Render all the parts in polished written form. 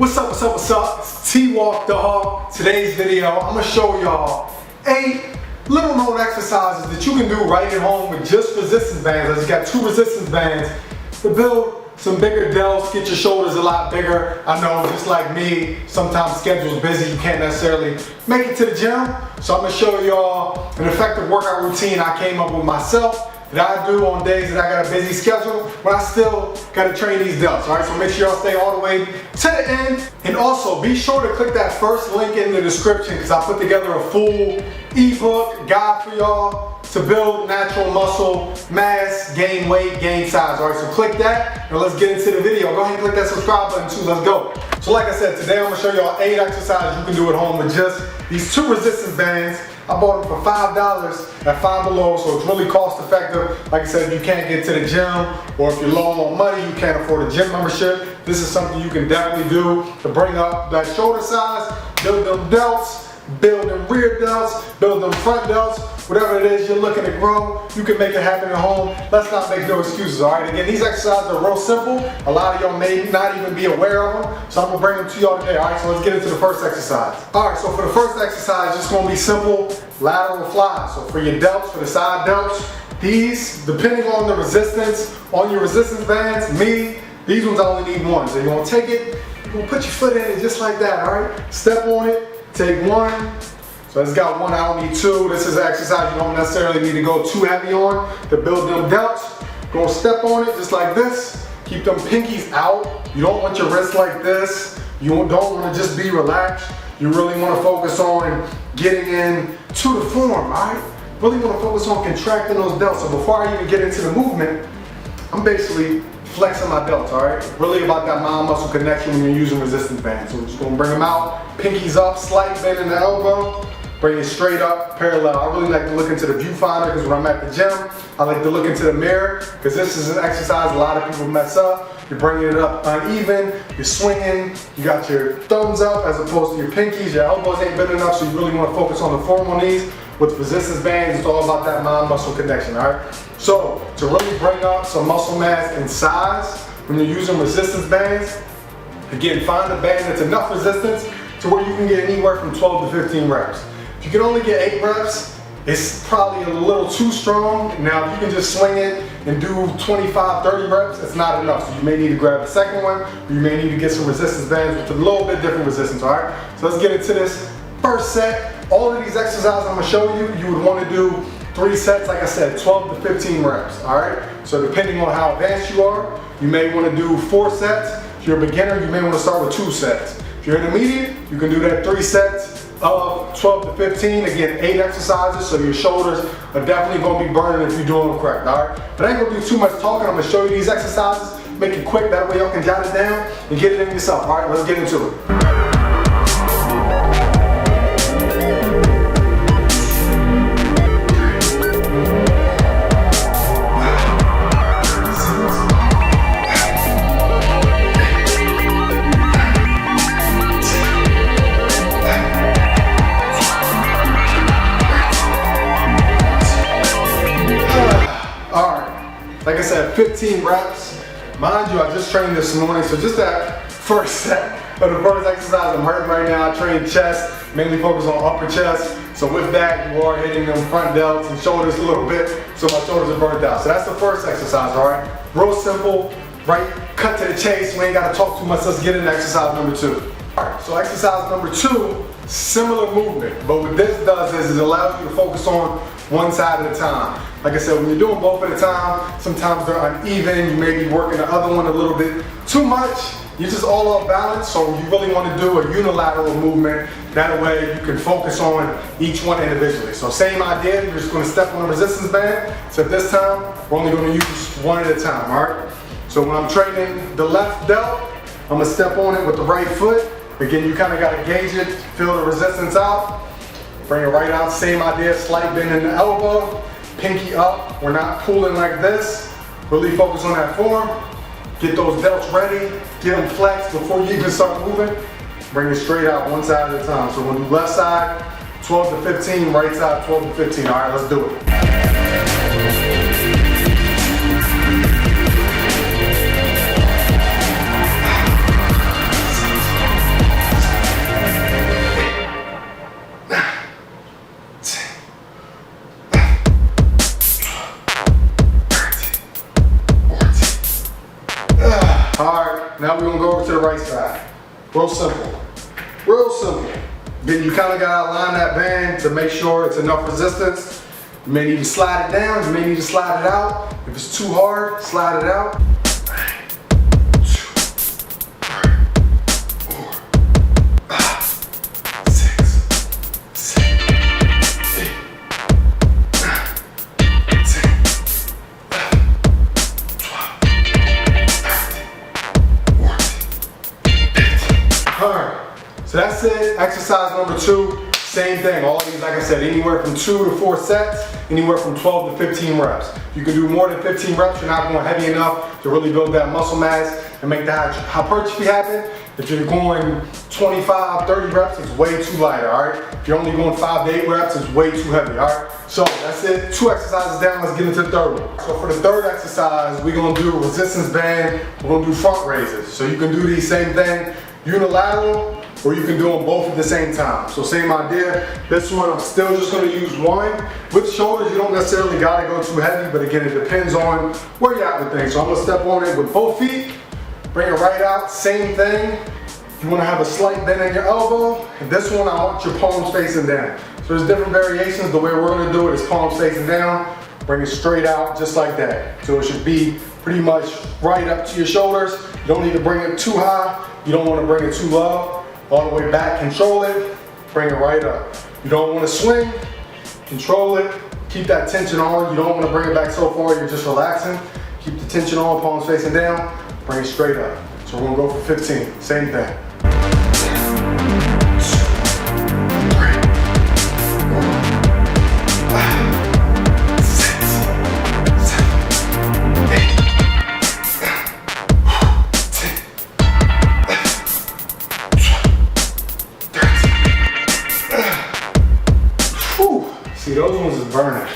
What's up, what's up, what's up? It's T-Walk the Hawk. Today's video, I'm gonna show y'all 8 little known exercises that you can do right at home with just resistance bands. I just got 2 resistance bands to build some bigger delts, get your shoulders a lot bigger. I know, just like me, sometimes schedule's busy, you can't necessarily make it to the gym. So I'm gonna show y'all an effective workout routine I came up with myself that I do on days that I got a busy schedule, but I still gotta train these delts, all right? So make sure y'all stay all the way to the end. And also, be sure to click that first link in the description because I put together a full ebook guide for y'all to build natural muscle mass, gain weight, gain size, all right? So click that, and let's get into the video. Go ahead and click that subscribe button too, let's go. So like I said, today I'm gonna show y'all 8 exercises you can do at home with just these 2 resistance bands. I bought them for $5 at Five Below, so it's really cost effective. Like I said, if you can't get to the gym, or if you're low on money, you can't afford a gym membership, this is something you can definitely do to bring up that shoulder size, build them delts, build them rear delts, build them front delts. Whatever it is you're looking to grow, you can make it happen at home. Let's not make no excuses, all right? Again, these exercises are real simple. A lot of y'all may not even be aware of them, so I'm gonna bring them to y'all today, all right? So let's get into the first exercise. All right, so for the first exercise, it's gonna be simple lateral flies. So for your delts, for the side delts, these, depending on the resistance, on your resistance bands, these ones I only need 1. So you're gonna take it, you're gonna put your foot in it just like that, all right? Step on it, take 1. So it's got 1, I don't need 2. This is an exercise you don't necessarily need to go too heavy on to build them delts. Go step on it just like this. Keep them pinkies out. You don't want your wrists like this. You don't want to just be relaxed. You really want to focus on getting in to the form, all right? Really want to focus on contracting those delts. So before I even get into the movement, I'm basically flexing my delts, all right? Really about that mind-muscle connection when you're using resistance bands. So we're just going to bring them out, pinkies up, slight bend in the elbow. Bring it straight up, parallel. I really like to look into the viewfinder because when I'm at the gym, I like to look into the mirror because this is an exercise a lot of people mess up. You're bringing it up uneven, you're swinging, you got your thumbs up as opposed to your pinkies, your elbows ain't bent enough, so you really want to focus on the form on these. With resistance bands, it's all about that mind-muscle connection, all right? So, to really bring up some muscle mass and size when you're using resistance bands, again, find a band that's enough resistance to where you can get anywhere from 12 to 15 reps. If you can only get 8 reps, it's probably a little too strong. Now, if you can just swing it and do 25, 30 reps, it's not enough. So you may need to grab a second one, or you may need to get some resistance bands with a little bit different resistance, all right? So let's get into this first set. All of these exercises I'm gonna show you, you would wanna do 3 sets, like I said, 12 to 15 reps, all right? So depending on how advanced you are, you may wanna do 4 sets. If you're a beginner, you may wanna start with 2 sets. If you're intermediate, you can do that 3 sets of 12 to 15, again, 8 exercises, so your shoulders are definitely gonna be burning if you're doing them correct, all right? But I ain't gonna do too much talking, I'm gonna show you these exercises, make it quick, that way y'all can jot it down and get it in yourself, all right? Let's get into it. Like I said, 15 reps. Mind you, I just trained this morning, so just that first set of the first exercise, I'm hurting right now. I train chest, mainly focus on upper chest. So with that, you are hitting them front delts and shoulders a little bit, so my shoulders are burnt out. So that's the first exercise, all right? Real simple, right? Cut to the chase, we ain't gotta talk too much. Let's get into exercise number 2. All right, so exercise number 2, similar movement, but what this does is it allows you to focus on one side at a time. Like I said, when you're doing both at a time, sometimes they're uneven, you may be working the other one a little bit too much, you're just all off balance, so you really want to do a unilateral movement, that way you can focus on each one individually. So same idea, you're just going to step on a resistance band, so this time, we're only going to use one at a time, alright? So when I'm training the left delt, I'm going to step on it with the right foot. Again, you kind of got to gauge it, feel the resistance out, bring it right out, same idea, slight bend in the elbow, pinky up, we're not pulling like this, really focus on that form, get those delts ready, get them flexed before you even start moving, bring it straight out one side at a time. So we'll do left side, 12 to 15, right side, 12 to 15, all right, let's do it. Real simple. Real simple. Then you kind of got to align that band to make sure it's enough resistance. You may need to slide it down, you may need to slide it out. If it's too hard, slide it out. 1, 2, 3, 4, 5, 6, 7, 8, 9, 10, 11, 12, 13, 14, 15. All right, so that's it. Exercise number 2. Same thing, all of these, like I said, anywhere from 2 to 4 sets, anywhere from 12 to 15 reps. You can do more than 15 reps, you're not going heavy enough to really build that muscle mass and make the hypertrophy happen. If you're going 25, 30 reps, it's way too light, all right? If you're only going 5 to 8 reps, it's way too heavy, all right? So that's it, 2 exercises down, let's get into the third one. So for the third exercise, we're gonna do a resistance band, we're gonna do front raises. So you can do these same thing, unilateral, or you can do them both at the same time. So same idea. This one, I'm still just gonna use one. With shoulders, you don't necessarily gotta go too heavy, but again, it depends on where you're at with things. So I'm gonna step on it with both feet, bring it right out, same thing. You wanna have a slight bend in your elbow, and this one, I want your palms facing down. So there's different variations. The way we're gonna do it is palms facing down, bring it straight out, just like that. So it should be pretty much right up to your shoulders. You don't need to bring it too high. You don't wanna bring it too low. All the way back, control it, bring it right up. You don't want to swing, control it, keep that tension on. You don't want to bring it back so far you're just relaxing. Keep the tension on, palms facing down, bring it straight up. So we're gonna go for 15, same thing. 2, see, those ones is burning.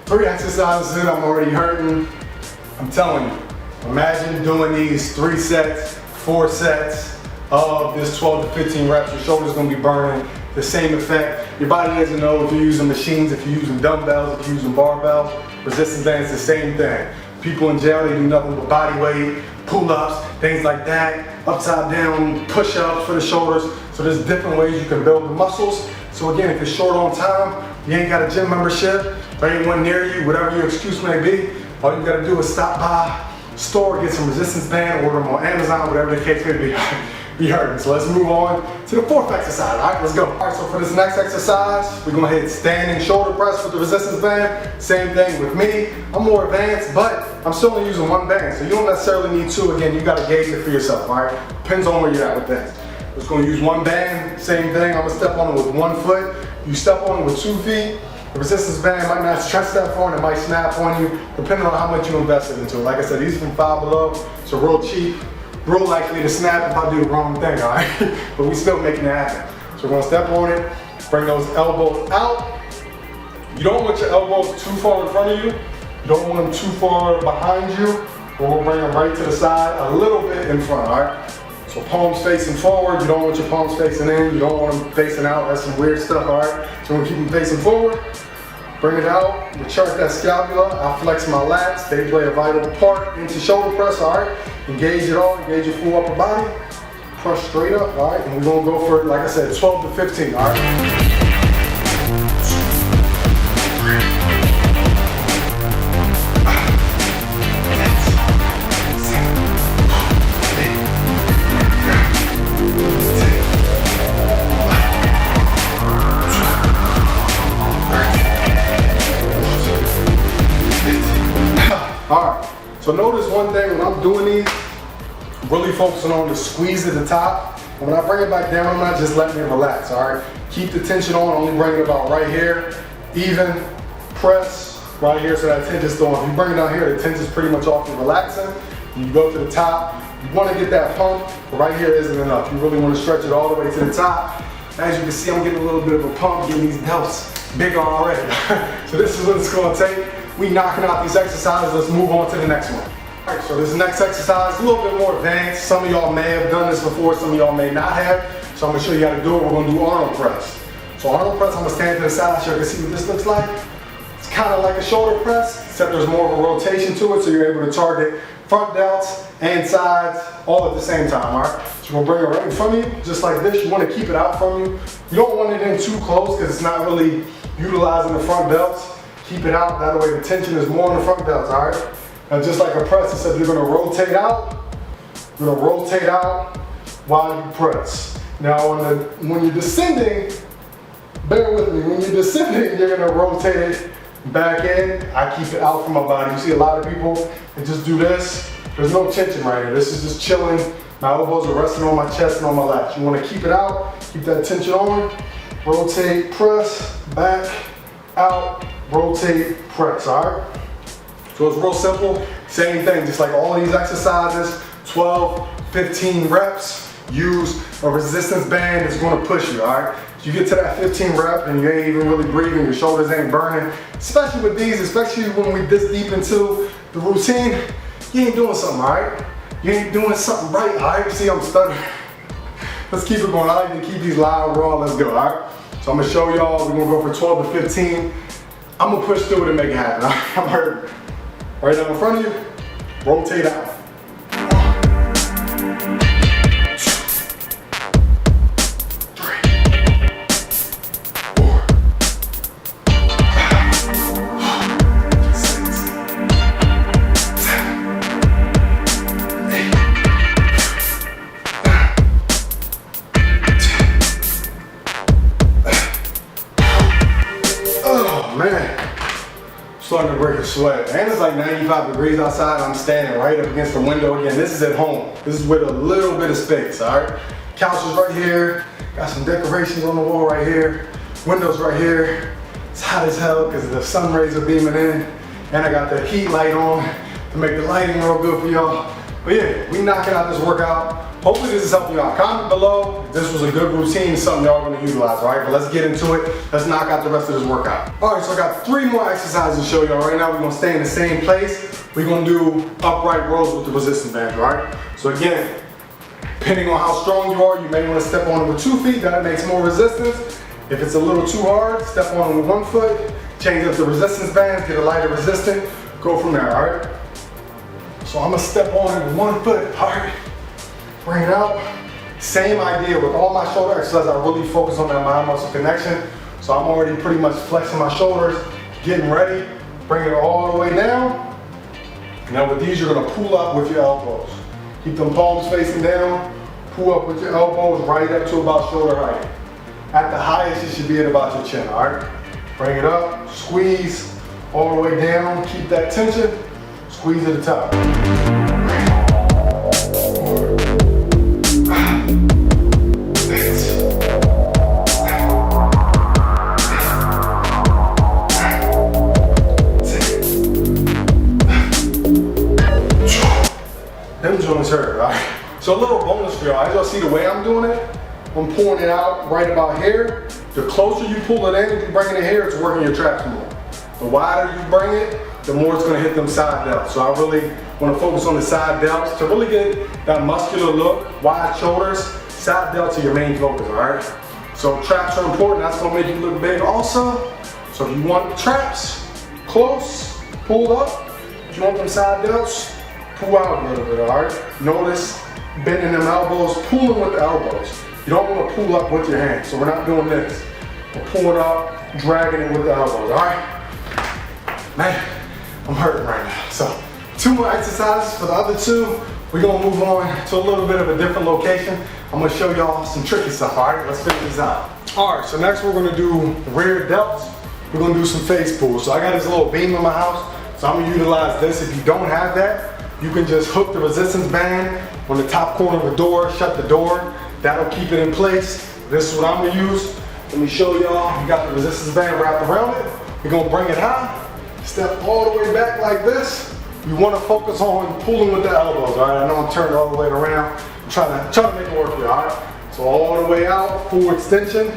3 exercises in, I'm already hurting. I'm telling you, imagine doing these 3 sets, 4 sets of this 12 to 15 reps. Your shoulder's gonna be burning. The same effect. Your body doesn't know if you're using machines, if you're using dumbbells, if you're using barbells. Resistance bands, the same thing. People in jail, they do nothing but body weight, pull-ups, things like that, upside down push-ups for the shoulders. So there's different ways you can build the muscles. So again, if you're short on time, you ain't got a gym membership, there ain't one near you, whatever your excuse may be, all you gotta do is stop by, store, get some resistance band, order them on Amazon, whatever the case may be. Be hurting. So let's move on to the 4th exercise. All right, let's go. All right, so for this next exercise, we're gonna hit standing shoulder press with the resistance band. Same thing with me. I'm more advanced, but I'm still only using 1 band, so you don't necessarily need 2. Again, you gotta gauge it for yourself, all right? Depends on where you're at with things. Just gonna use 1 band, same thing. I'm gonna step on it with 1 foot. You step on it with 2 feet. The resistance band might not stretch that far and it might snap on you, depending on how much you invested into it. Like I said, these are from Five Below, so real cheap. Real likely to snap if I do the wrong thing, all right? But we still making it happen. So we're gonna step on it, bring those elbows out. You don't want your elbows too far in front of you. You don't want them too far behind you. We'll bring them right to the side, a little bit in front, all right? So palms facing forward. You don't want your palms facing in. You don't want them facing out. That's some weird stuff, all right? So we're gonna keep them facing forward. Bring it out, retract that scapula, I flex my lats, they play a vital part into shoulder press, all right? Engage it all, engage your full upper body, press straight up, all right? And we're gonna go for, like I said, 12 to 15, all right? So notice one thing, when I'm doing these, I'm really focusing on the squeeze at the top. And when I bring it back down, I'm not just letting it relax, all right? Keep the tension on, only bring it about right here. Even press right here so that tension's still on. If you bring it down here, the tension's pretty much off and relaxing. And you go to the top, you wanna get that pump, but right here isn't enough. You really wanna stretch it all the way to the top. As you can see, I'm getting a little bit of a pump, getting these delts bigger already. So this is what it's gonna take. We knocking out these exercises, let's move on to the next one. All right, so this next exercise is a little bit more advanced. Some of y'all may have done this before, some of y'all may not have. So I'm gonna show you how to do it. We're gonna do Arnold press. So Arnold press, I'm gonna stand to the side so you can see what this looks like. It's kind of like a shoulder press, except there's more of a rotation to it, so you're able to target front delts and sides all at the same time, all right? So you're gonna bring it right in front of you, just like this. You wanna keep it out from you. You don't want it in too close because it's not really utilizing the front delts. Keep it out, that way the tension is more on the front delts, all right? Now just like a press, it says you're gonna rotate out. You're gonna rotate out while you press. Now when you're descending, bear with me, when you're descending, you're gonna rotate it back in. I keep it out from my body. You see a lot of people that just do this. There's no tension right here. This is just chilling. My elbows are resting on my chest and on my lats. You wanna keep it out, keep that tension on. Rotate, press, back, out, rotate, press, all right? So it's real simple. Same thing, just like all these exercises, 12, 15 reps. Use a resistance band that's gonna push you, all right? You get to that 15 rep and you ain't even really breathing, your shoulders ain't burning, especially with these, especially when we this deep into the routine, you ain't doing something, all right? You ain't doing something right, all right? See, I'm stuttering. Let's keep it going. I like to keep these loud, raw, let's go, all right? So I'm gonna show y'all, we're gonna go for 12 to 15. I'm gonna push through it and make it happen. I'm hurt. Right down in front of you, rotate out. Starting to break a sweat. And it's like 95 degrees outside. I'm standing right up against the window again. This is at home. This is with a little bit of space, all right? Couch is right here. Got some decorations on the wall right here. Windows right here. It's hot as hell because the sun rays are beaming in. And I got the heat light on to make the lighting real good for y'all. But yeah, we knocking out this workout. Hopefully this is helping y'all. Comment below if this was a good routine, something y'all gonna utilize, all right? But let's get into it. Let's knock out the rest of this workout. All right, so I got 3 more exercises to show y'all. Right now, we're gonna stay in the same place. We're gonna do upright rows with the resistance bands, all right? So again, depending on how strong you are, you may wanna step on it with 2 feet. That makes more resistance. If it's a little too hard, step on it with 1 foot. Change up the resistance bands, get a lighter resistance. Go from there, all right? So I'm gonna step on it with 1 foot, all right? Bring it out. Same idea with all my shoulder exercises. I really focus on that mind muscle connection. So I'm already pretty much flexing my shoulders, getting ready. Bring it all the way down. Now with these, you're gonna pull up with your elbows. Keep them palms facing down. Pull up with your elbows right up to about shoulder height. At the highest, you should be at about your chin, all right? Bring it up, squeeze all the way down. Keep that tension. Squeeze at the top. Them joints hurt, all right? So a little bonus for y'all. As y'all see the way I'm doing it, I'm pulling it out right about here. The closer you pull it in, if you bring it in here, it's working your traps more. The wider you bring it, the more it's gonna hit them side delts. So I really wanna focus on the side delts to really get that muscular look, wide shoulders. Side delts are your main focus, all right? So traps are important. That's gonna make you look big also. So if you want traps close, pulled up. If you want them side delts, pull out a little bit, all right? Notice bending them elbows, pulling with the elbows. You don't want to pull up with your hands, so we're not doing this. We're pulling up, dragging it with the elbows, all right? Man, I'm hurting right now. So 2 more exercises. For the other 2, we're gonna move on to a little bit of a different location. I'm gonna show y'all some tricky stuff, all right? Let's figure this out. All right, so next we're gonna do rear delts. We're gonna do some face pulls. So I got this little beam in my house, so I'm gonna utilize this. If you don't have that, you can just hook the resistance band on the top corner of the door, shut the door. That'll keep it in place. This is what I'm gonna use. Let me show y'all. We got the resistance band wrapped around it. We're gonna bring it high, step all the way back like this. You wanna focus on pulling with the elbows, all right? I know I'm turned all the way around. I'm trying to make it work for you, all right? So all the way out, full extension.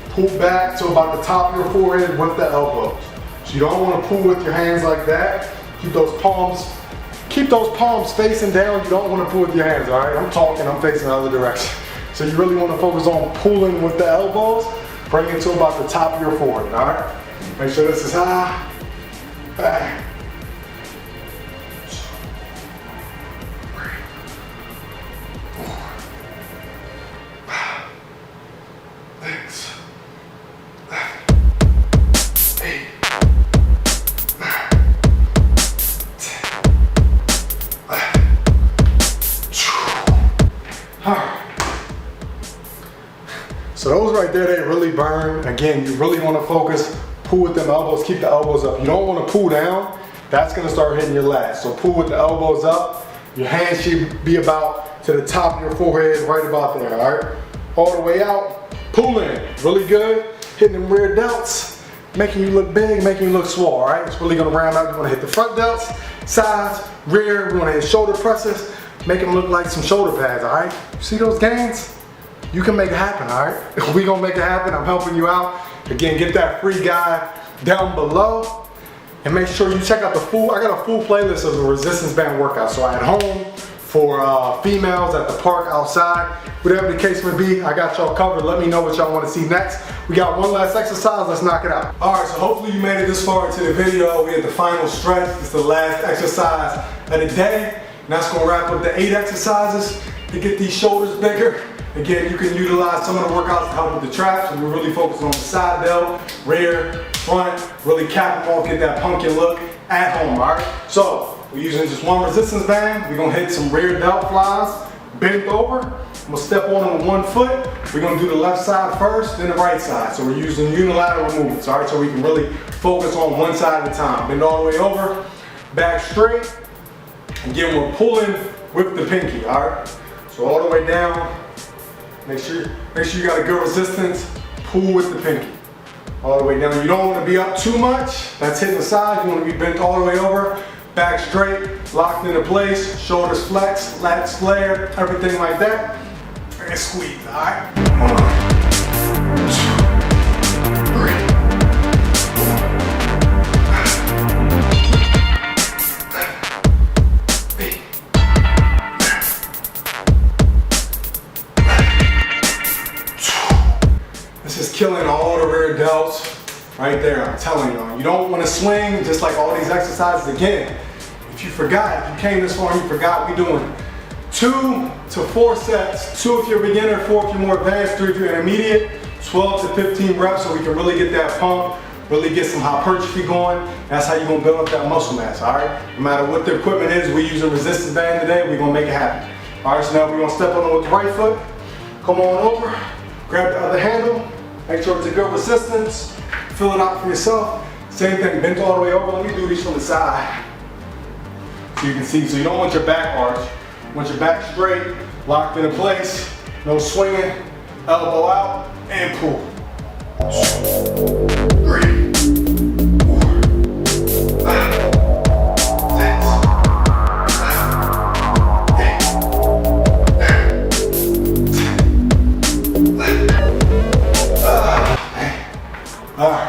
Pull back to about the top of your forehead with the elbows. So you don't wanna pull with your hands like that. Keep those palms facing down. You don't want to pull with your hands, all right? I'm talking, I'm facing the other direction. So you really want to focus on pulling with the elbows. Bring it to about the top of your forehead, all right? Make sure this is high, back. So those right there, they really burn. Again, you really want to focus, pull with them elbows, keep the elbows up. You don't want to pull down, that's going to start hitting your lats. So pull with the elbows up, your hands should be about to the top of your forehead, right about there, all right? All the way out, pull in, really good. Hitting them rear delts, making you look big, making you look small, all right? It's really going to round out. You want to hit the front delts, sides, rear. We want to hit shoulder presses, make them look like some shoulder pads, all right? See those gains? You can make it happen, all right? We gonna make it happen. I'm helping you out. Again, get that free guide down below, and make sure you check out the full. I got a full playlist of the resistance band workouts. So at home, for females, at the park, outside, whatever the case may be, I got y'all covered. Let me know what y'all want to see next. We got one last exercise. Let's knock it out. All right. So hopefully you made it this far into the video. We at the final stretch. It's the last exercise of the day, and that's gonna wrap up the 8 exercises to get these shoulders bigger. Again, you can utilize some of the workouts to help with the traps, and we're really focused on the side delt, rear, front, really cap them off, get that pumpkin look at home, all right? So, we're using just one resistance band. We're gonna hit some rear delt flies, bent over. I'm gonna step on them with one foot. We're gonna do the left side first, then the right side. So we're using unilateral movements, all right? So we can really focus on one side at a time. Bend all the way over, back straight. Again, we're pulling with the pinky, all right? So all the way down. Make sure you got a good resistance. Pull with the pinky. All the way down. You don't want to be up too much. That's hitting the side. You want to be bent all the way over. Back straight, locked into place. Shoulders flex, lats flare, everything like that. And squeeze, all right? 1, 2, 3. This is killing all the rear delts right there, I'm telling you. You don't want to swing just like all these exercises again. If you forgot, if you came this far and you forgot, we're doing 2 to 4 sets. 2 if you're a beginner, 4 if you're more advanced, 3 if you're intermediate, 12 to 15 reps so we can really get that pump, really get some hypertrophy going. That's how you're going to build up that muscle mass, all right? No matter what the equipment is, we're using resistance band today, we're going to make it happen. All right, so now we're going to step on it with the right foot. Come on over, grab the other handle. Make sure it's a good resistance. Fill it out for yourself. Same thing, bent all the way over. Let me do these from the side. So you can see, so you don't want your back arch. You want your back straight, locked into place. No swinging, elbow out, and pull. 3, 4, 5. Alright,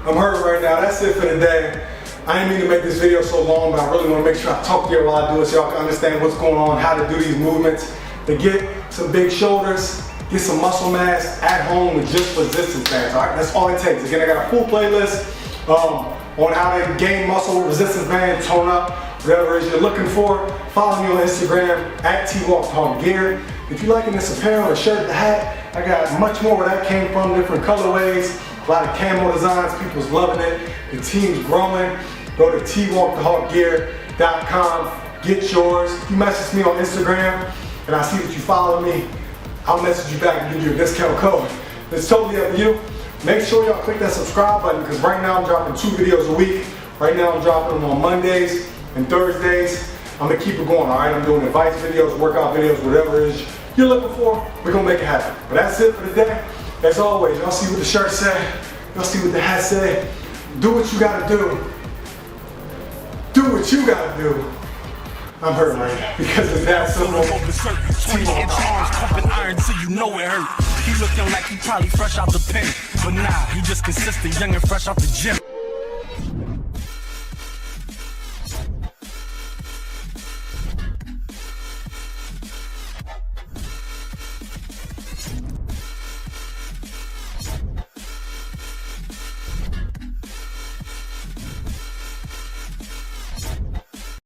I'm hurt right now. That's it for the day. I didn't mean to make this video so long, but I really want to make sure I talk to you while I do it so y'all can understand what's going on, how to do these movements, to get some big shoulders, get some muscle mass at home with just resistance bands. Alright, that's all it takes. Again, I got a full playlist on how to gain muscle with resistance bands, tone up, whatever it is you're looking for. Follow me on Instagram at TWalkTalkGear. If you're liking this apparel, the shirt, the hat, I got much more where that came from, different colorways. A lot of camo designs, people's loving it. The team's growing. Go to TWalkTheHawkGear.com, get yours. If you message me on Instagram and I see that you follow me, I'll message you back and give you a discount code. It's totally up to you. Make sure y'all click that subscribe button because right now I'm dropping 2 videos a week. Right now I'm dropping them on Mondays and Thursdays. I'm gonna keep it going, all right? I'm doing advice videos, workout videos, whatever it is you're looking for, we're gonna make it happen. But that's it for the day. As always, y'all see what the shirt said, y'all see what the hat said. Do what you gotta do. Do what you gotta do. I'm hurt right now because it's that simple. Iron till you know it hurt. He looking like he probably fresh out the pen, but nah, he just consistent, young and fresh out the gym.